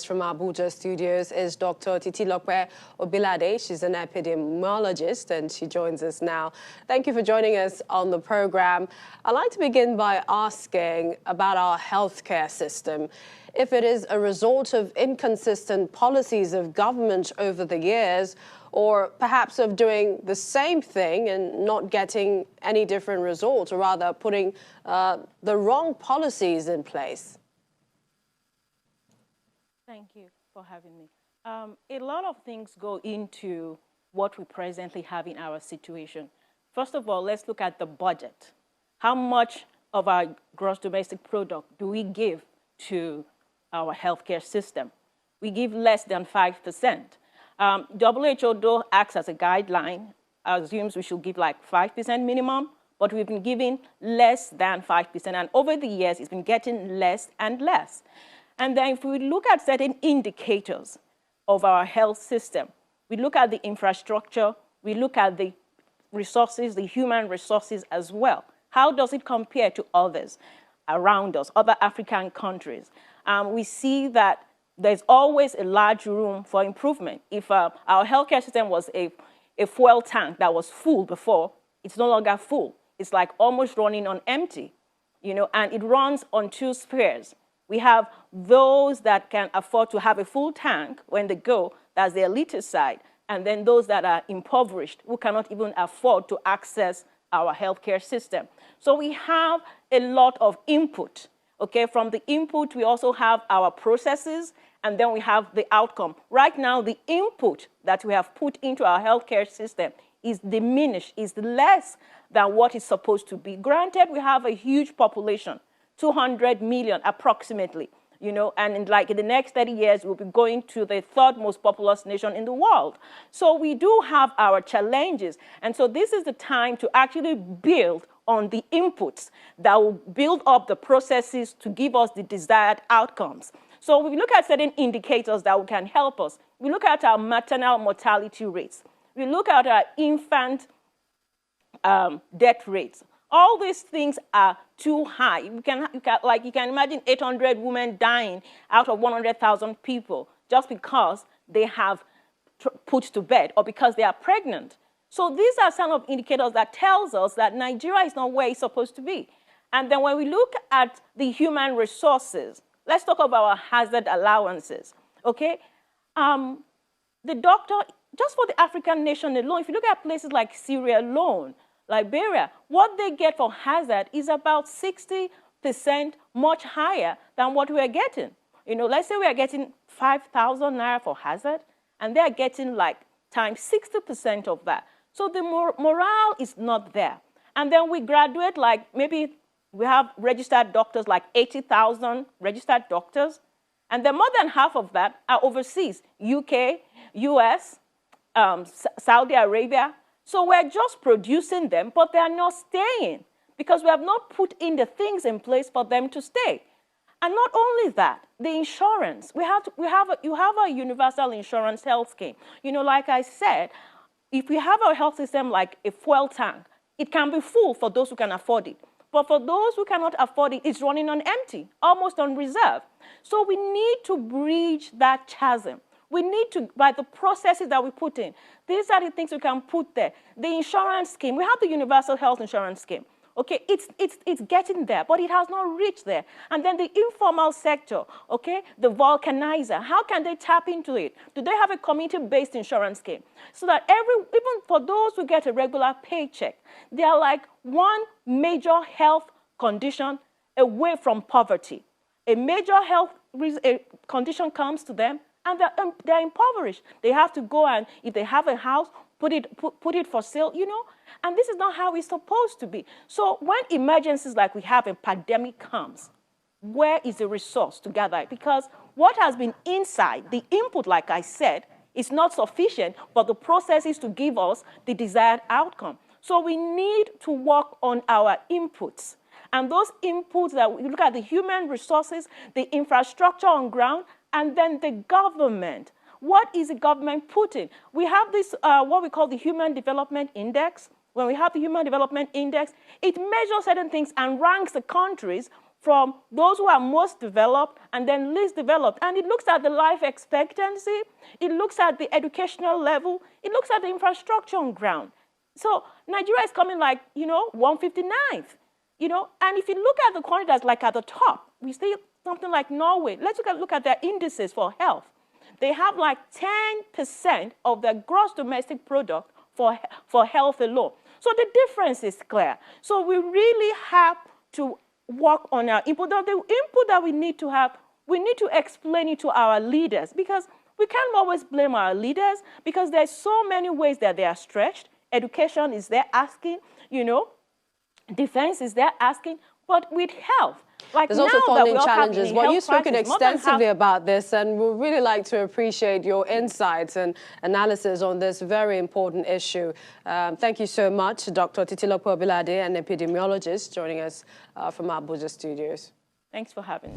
From Abuja studios is Dr. Titilope Obilade. She's an epidemiologist and she joins us now. Thank you for joining us on the program. I'd like to begin by asking about our healthcare system. If it is a result of inconsistent policies of government over the years, or perhaps of doing the same thing and not getting any different results, or rather putting the wrong policies in place. Thank you for having me. A lot of things go into what we presently have in our situation. First of all, let's look at the budget. How much of our gross domestic product do we give to our healthcare system? We give less than 5%. WHO, though, acts as a guideline, assumes we should give like 5% minimum, but we've been giving less than 5%. And over the years, it's been getting less and less. And then if we look at certain indicators of our health system, we look at the infrastructure, we look at the resources, the human resources as well. How does it compare to others around us, other African countries? We see that there's always a large room for improvement. If our healthcare system was a fuel tank that was full before, it's no longer full. It's like almost running on empty, and it runs on two spheres. We have those that can afford to have a full tank when they go, that's the elitist side, and then those that are impoverished who cannot even afford to access our healthcare system. So we have a lot of input, okay? From the input, we also have our processes, and then we have the outcome. Right now, the input that we have put into our healthcare system is diminished, is less than what is supposed to be. Granted, we have a huge population, 200 million approximately, and in the next 30 years, we'll be going to the third most populous nation in the world. So we do have our challenges. And so this is the time to actually build on the inputs that will build up the processes to give us the desired outcomes. So we look at certain indicators that can help us. We look at our maternal mortality rates. We look at our infant death rates. All these things are too high. You can imagine 800 women dying out of 100,000 people just because they have put to bed or because they are pregnant. So these are some of indicators that tells us that Nigeria is not where it's supposed to be. And then when we look at the human resources, let's talk about our hazard allowances, okay? The doctor, just for the African nation alone, if you look at places like Syria alone, Liberia, what they get for hazard is about 60% much higher than what we are getting. Let's say we are getting 5,000 naira for hazard, and they are getting times 60% of that. So the morale is not there. And then we graduate maybe we have registered doctors, 80,000 registered doctors, and then more than half of that are overseas, UK, US, Saudi Arabia. So we're just producing them, but they are not staying because we have not put in the things in place for them to stay. And not only that, the insurance. You have a universal insurance health scheme. Like I said, if we have our health system like a fuel tank, it can be full for those who can afford it. But for those who cannot afford it, it's running on empty, almost on reserve. So we need to bridge that chasm. We need to, by the processes that we put in, these are the things we can put there. The insurance scheme, we have the universal health insurance scheme. Okay, it's getting there, but it has not reached there. And then the informal sector, okay, the vulcanizer, how can they tap into it? Do they have a community-based insurance scheme? So that even for those who get a regular paycheck, they are like one major health condition away from poverty. A major health condition comes to them, and they're impoverished. They have to go and, if they have a house, put it for sale, and this is not how it's supposed to be. So when emergencies like we have a pandemic comes, where is the resource to gather it? Because what has been inside, the input, like I said, is not sufficient, but the process is to give us the desired outcome. So we need to work on our inputs. And those inputs that we look at the human resources, the infrastructure on ground, and then the government. What is the government putting? We have this, what we call the Human Development Index. When we have the Human Development Index, it measures certain things and ranks the countries from those who are most developed and then least developed. And it looks at the life expectancy, it looks at the educational level, it looks at the infrastructure on ground. So Nigeria is coming like, 159th, and if you look at the country that's like at the top, we see something like Norway. Let's look at their indices for health. They have like 10% of their gross domestic product for health alone. So the difference is clear. So we really have to work on our input. The input that we need to have, we need to explain it to our leaders, because we can't always blame our leaders, because there's so many ways that they are stretched. Education is there asking, defense is there asking, but with health. Like there's also funding challenges. Well, you've spoken crisis, extensively about this, and we'd really like to appreciate your insights and analysis on this very important issue. Thank you so much, Dr. Titilope Obilade, an epidemiologist, joining us from our Abuja studios. Thanks for having me.